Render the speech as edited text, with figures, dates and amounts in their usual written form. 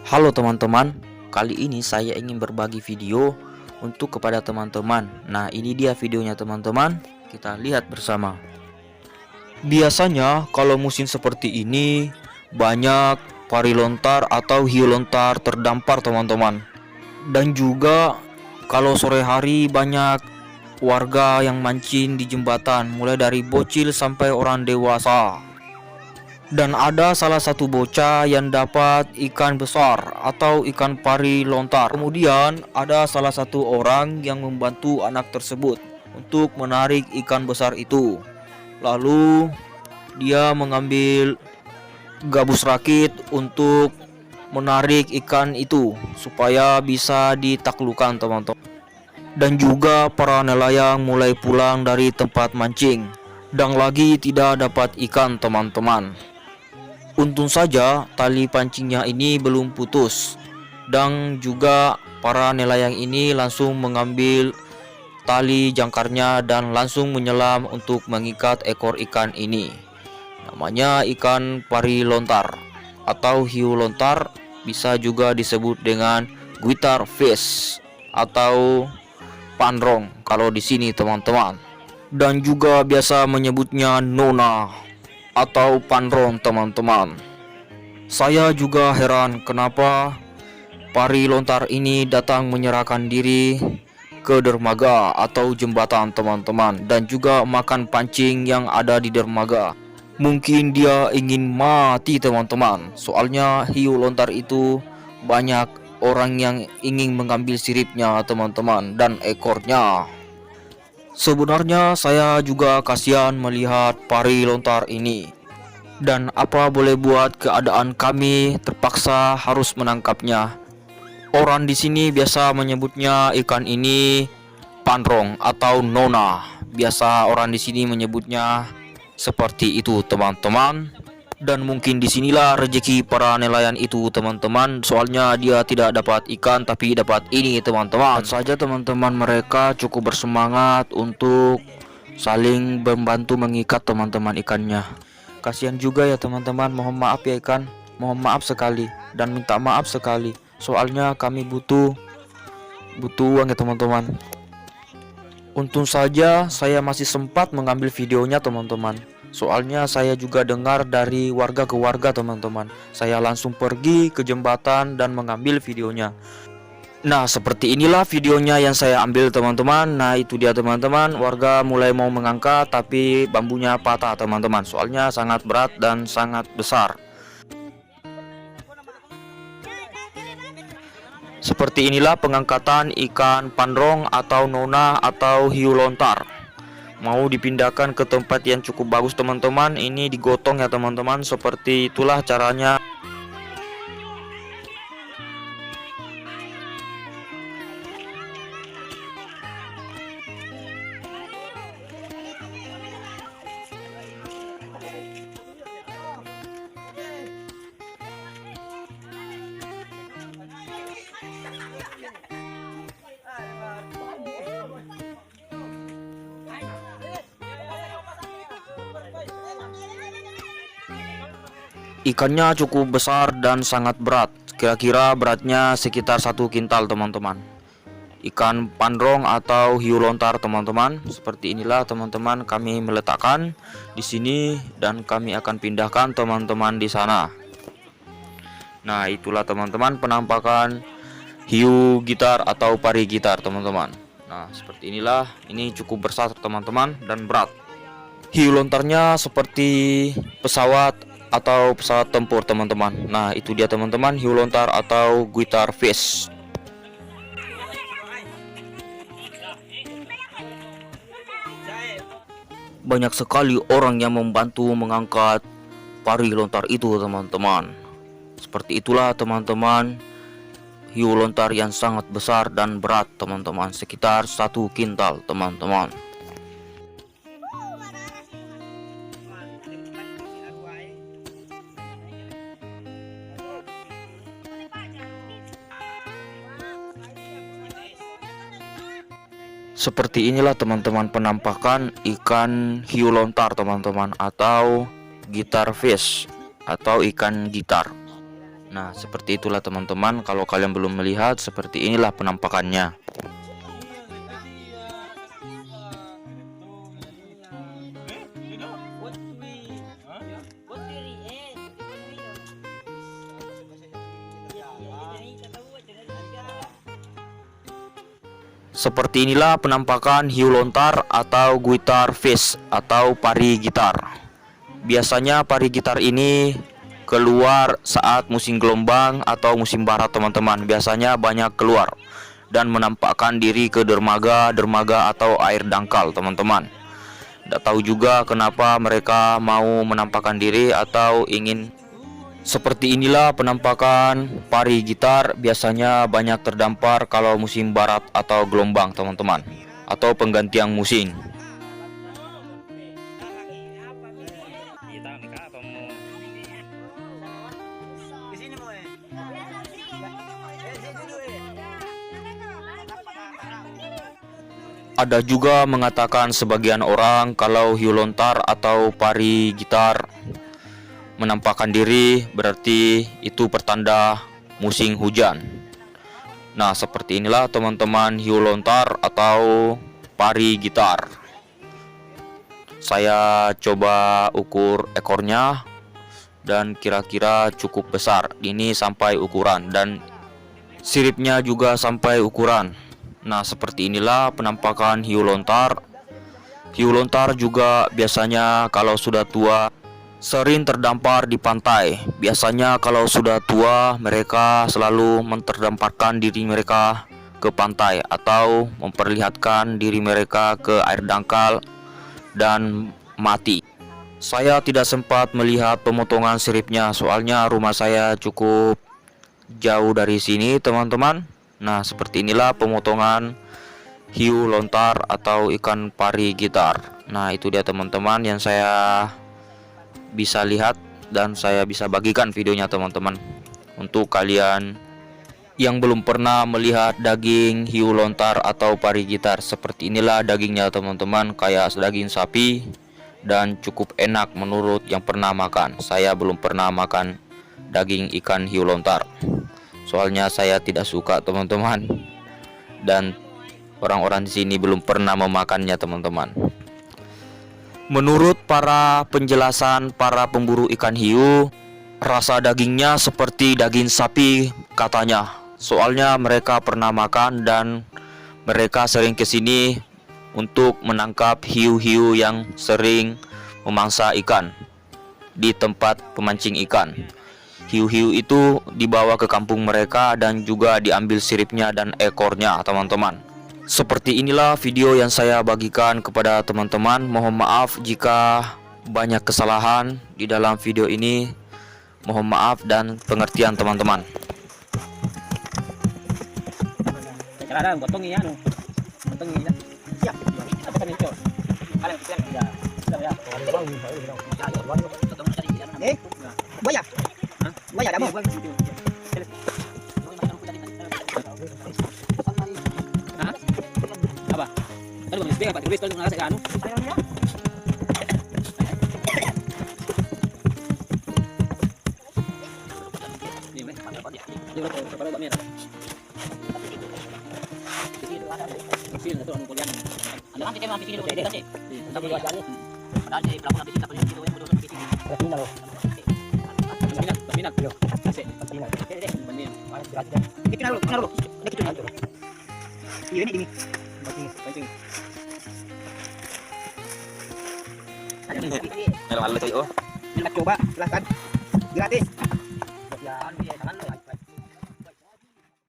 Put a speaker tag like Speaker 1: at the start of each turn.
Speaker 1: Halo teman-teman, kali ini saya ingin berbagi video untuk kepada teman-teman. Nah, ini dia videonya teman-teman, kita lihat bersama. Biasanya kalau musim seperti ini banyak pari lontar atau hiu lontar terdampar teman-teman. Dan juga kalau sore hari banyak warga yang mancing di jembatan, mulai dari bocil sampai orang dewasa. Dan ada salah satu bocah yang dapat ikan besar atau ikan pari lontar. Kemudian ada salah satu orang yang membantu anak tersebut untuk menarik ikan besar itu. Lalu dia mengambil gabus rakit untuk menarik ikan itu supaya bisa ditaklukkan teman-teman. Dan juga para nelayan mulai pulang dari tempat mancing dan lagi tidak dapat ikan teman-teman. Untung saja tali pancingnya ini belum putus, dan juga para nelayan ini langsung mengambil tali jangkarnya dan langsung menyelam untuk mengikat ekor ikan ini. Namanya ikan pari lontar atau hiu lontar, bisa juga disebut dengan guitar fish atau pandrong kalau di sini teman-teman. Dan juga biasa menyebutnya nona atau pandrong teman-teman. Saya juga heran kenapa pari lontar ini datang menyerahkan diri ke dermaga atau jembatan teman-teman, dan juga makan pancing yang ada di dermaga. Mungkin dia ingin mati teman-teman, soalnya hiu lontar itu banyak orang yang ingin mengambil siripnya teman-teman dan ekornya. Sebenarnya saya juga kasihan melihat pari lontar ini. Dan apa boleh buat, keadaan kami terpaksa harus menangkapnya. Orang di sini biasa menyebutnya ikan ini pandrong atau nona. Biasa orang di sini menyebutnya seperti itu teman-teman. Dan mungkin disinilah rezeki para nelayan itu teman-teman, soalnya dia tidak dapat ikan tapi dapat ini teman-teman. Saja teman-teman, mereka cukup bersemangat untuk saling membantu mengikat teman-teman ikannya. Kasihan juga ya teman-teman, mohon maaf ya ikan, mohon maaf sekali dan minta maaf sekali, soalnya kami butuh uang ya teman-teman. Untung saja saya masih sempat mengambil videonya teman-teman. Soalnya saya juga dengar dari warga ke warga teman-teman. Saya langsung pergi ke jembatan dan mengambil videonya. Nah, seperti inilah videonya yang saya ambil teman-teman. Nah, itu dia teman-teman, warga mulai mau mengangkat tapi bambunya patah teman-teman. Soalnya sangat berat dan sangat besar. Seperti inilah pengangkatan ikan pandrong atau nona atau hiu lontar. Mau dipindahkan ke tempat yang cukup bagus teman-teman, ini digotong ya teman-teman. Seperti itulah caranya. Ikannya cukup besar dan sangat berat. Kira-kira beratnya sekitar 1 kintal teman-teman. Ikan pandrong atau hiu lontar teman-teman. Seperti inilah teman-teman, kami meletakkan di sini dan kami akan pindahkan teman-teman di sana. Nah, itulah teman-teman penampakan hiu gitar atau pari gitar teman-teman. Nah, seperti inilah, ini cukup besar teman-teman dan berat. Hiu lontarnya seperti pesawat atau pesawat tempur teman-teman. Nah, itu dia teman-teman, hiu lontar atau guitar fish. Banyak sekali orang yang membantu mengangkat pari lontar itu teman-teman. Seperti itulah teman-teman, hiu lontar yang sangat besar dan berat teman-teman, sekitar 1 kintal teman-teman. Seperti inilah teman-teman penampakan ikan hiu lontar teman-teman, atau gitar fish atau ikan gitar. Nah, seperti itulah teman-teman. Kalau kalian belum melihat, seperti inilah penampakannya. Seperti inilah penampakan hiu lontar atau guitar fish atau pari gitar. Biasanya pari gitar ini keluar saat musim gelombang atau musim barat teman-teman. Biasanya banyak keluar dan menampakkan diri ke dermaga atau air dangkal teman-teman. Tidak tahu juga kenapa mereka mau menampakkan diri atau ingin. Seperti inilah penampakan pari gitar, biasanya banyak terdampar kalau musim barat atau gelombang teman-teman, atau penggantian musim. Ada juga mengatakan sebagian orang kalau hiu lontar atau pari gitar menampakkan diri berarti itu pertanda musim hujan. Nah, seperti inilah teman-teman hiu lontar atau pari gitar. Saya coba ukur ekornya dan kira-kira cukup besar. Ini sampai ukuran dan siripnya juga sampai ukuran. Nah, seperti inilah penampakan hiu lontar. Hiu lontar juga biasanya kalau sudah tua sering terdampar di pantai. Biasanya kalau sudah tua mereka selalu menterdamparkan diri mereka ke pantai atau memperlihatkan diri mereka ke air dangkal dan mati. Saya tidak sempat melihat pemotongan siripnya soalnya rumah saya cukup jauh dari sini teman-teman. Nah, seperti inilah pemotongan hiu lontar atau ikan pari gitar. Nah, itu dia teman-teman yang saya bisa lihat dan saya bisa bagikan videonya teman-teman untuk kalian yang belum pernah melihat daging hiu lontar atau pari gitar. Seperti inilah dagingnya teman-teman, kayak daging sapi dan cukup enak menurut yang pernah makan. Saya belum pernah makan daging ikan hiu lontar soalnya saya tidak suka teman-teman, dan orang-orang di sini belum pernah memakannya teman-teman. Menurut para penjelasan para pemburu ikan hiu, rasa dagingnya seperti daging sapi katanya. Soalnya mereka pernah makan dan mereka sering kesini untuk menangkap hiu-hiu yang sering memangsa ikan di tempat pemancing ikan. Hiu-hiu itu dibawa ke kampung mereka dan juga diambil siripnya dan ekornya teman-teman. Seperti inilah video yang saya bagikan kepada teman-teman. Mohon maaf jika banyak kesalahan di dalam video ini. Mohon maaf dan pengertian teman-teman.
Speaker 2: Buaya dah mau. Apa? Aduh, Mas Bea, Pak Chris, tolong ngasih anu. Ini, Mas. Ini kalau bakmi. Kecil itu anu kuliah. Ada kan kita mau pikir dulu deh kan sih. Tapi dua kali. Padahal jadi pelaku habis tak boleh gitu yang bodoh gitu. Minat loh. Minat. Yo. Kasih. Minat. Deh, benin. Kita naruh. Ini kita naruh. Ini. Pancing. Ada. Kalau coba silahkan. Gratis. Ya.